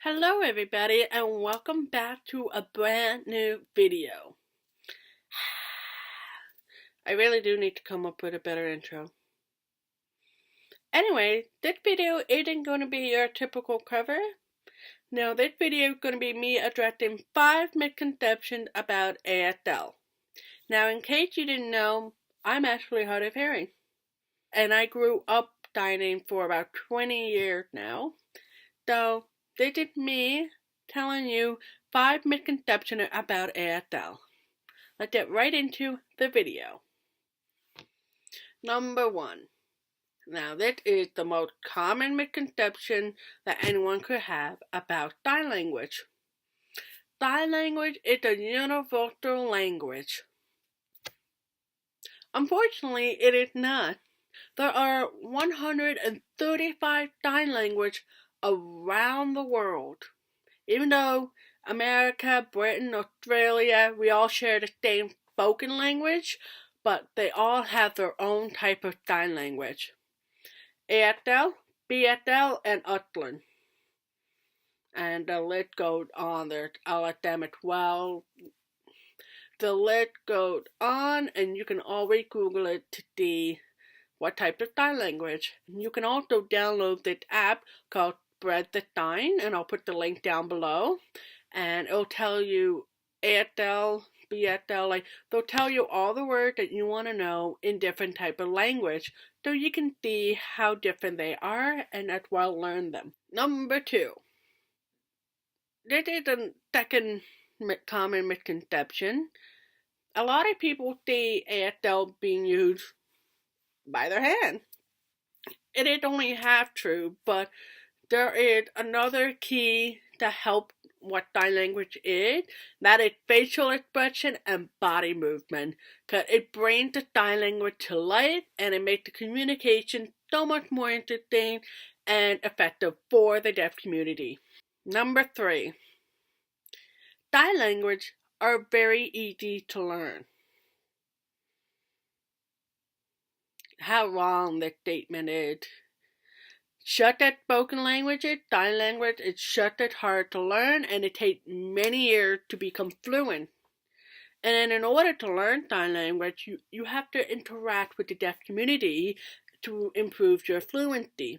Hello everybody and welcome back to a brand new video. I really do need to come up with a better intro. Anyway, this video isn't going to be your typical cover. No, this video is going to be me addressing 5 misconceptions about ASL. Now, in case you didn't know, I'm actually hard of hearing. And I grew up dining for about 20 years now. So, this is me telling you 5 misconceptions about ASL. Let's get right into the video. Number 1. Now, this is the most common misconception that anyone could have about sign language. Sign language is a universal language. Unfortunately, it is not. There are 135 sign languages around the world. Even though America, Britain, Australia, we all share the same spoken language, but they all have their own type of sign language. ASL, BSL, and Utland. And the list goes on. There's LSM as well. The list goes on, and you can always Google it to see what type of sign language. You can also download this app called Spread the Sign, and I'll put the link down below. And it'll tell you ASL, BSL, they'll tell you all the words that you want to know in different type of language, so you can see how different they are and as well learn them. Number 2. This is the second common misconception. A lot of people see ASL being used by their hand. It is only half true, but there is another key to help what sign language is, that is facial expression and body movement, because it brings the sign language to life and it makes the communication so much more interesting and effective for the deaf community. Number 3. Sign language are very easy to learn. How wrong this statement is. Just as spoken languages, sign language is just as hard to learn, and it takes many years to become fluent. And in order to learn sign language, you have to interact with the deaf community to improve your fluency.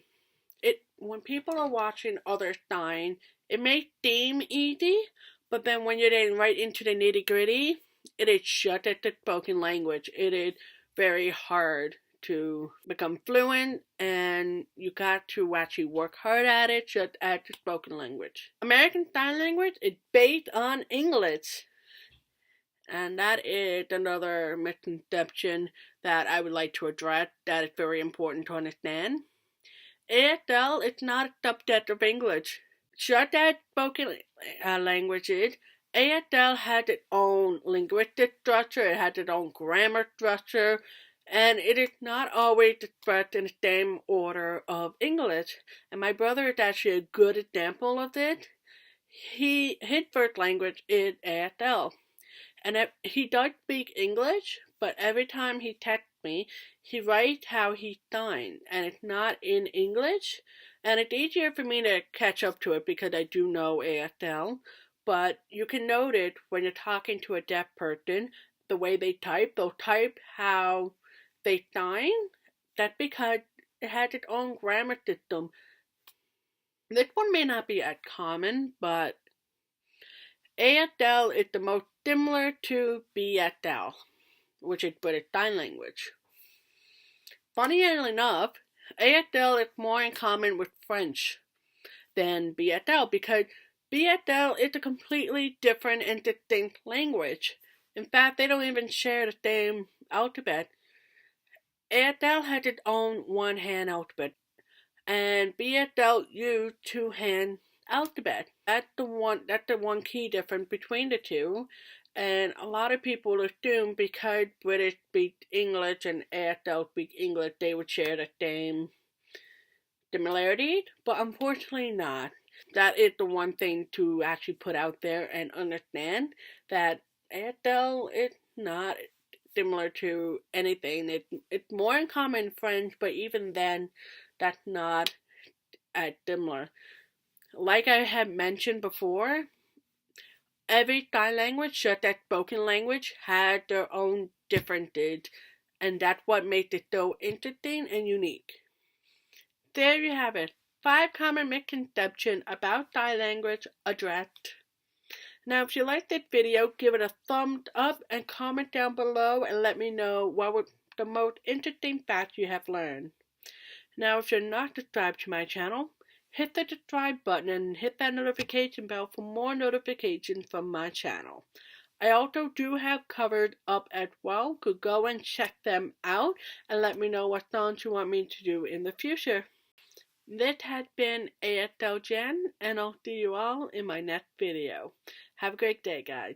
When people are watching others sign, it may seem easy, but then when you're getting right into the nitty-gritty, it is just as the spoken language. It is very hard to become fluent, and you got to actually work hard at it, just as the spoken language. American Sign Language is based on English, and that is another misconception that I would like to address that is very important to understand. ASL is not a subset of English. Just as spoken languages, ASL has its own linguistic structure, it has its own grammar structure, and it is not always expressed in the same order of English. And my brother is actually a good example of this. His first language is ASL. And he does speak English, but every time he texts me, he writes how he signs, and it's not in English. And it's easier for me to catch up to it because I do know ASL. But you can note it when you're talking to a deaf person, the way they type. They'll type how they sign. That's because it has its own grammar system. This one may not be as common, but ASL is the most similar to BSL, which is British Sign Language. Funny enough, ASL is more in common with French than BSL because BSL is a completely different and distinct language. In fact, they don't even share the same alphabet. ASL has its own one-hand alphabet, and BSL used two-hand alphabet. That's the one key difference between the two. And a lot of people assume because British speak English and ASL speak English, they would share the same similarities, but unfortunately not. That is the one thing to actually put out there and understand, that ASL is not similar to anything. It's more in common in French, but even then, that's not as similar. Like I had mentioned before, every sign language, such as spoken language, had their own differences, and that's what makes it so interesting and unique. There you have it. 5 common misconceptions about sign language addressed. Now, if you liked this video, give it a thumbs up and comment down below and let me know what was the most interesting fact you have learned. Now, if you're not subscribed to my channel, hit the subscribe button and hit that notification bell for more notifications from my channel. I also do have covered up as well. Could go and check them out and let me know what songs you want me to do in the future. This has been ASL Jen, and I'll see you all in my next video. Have a great day, guys.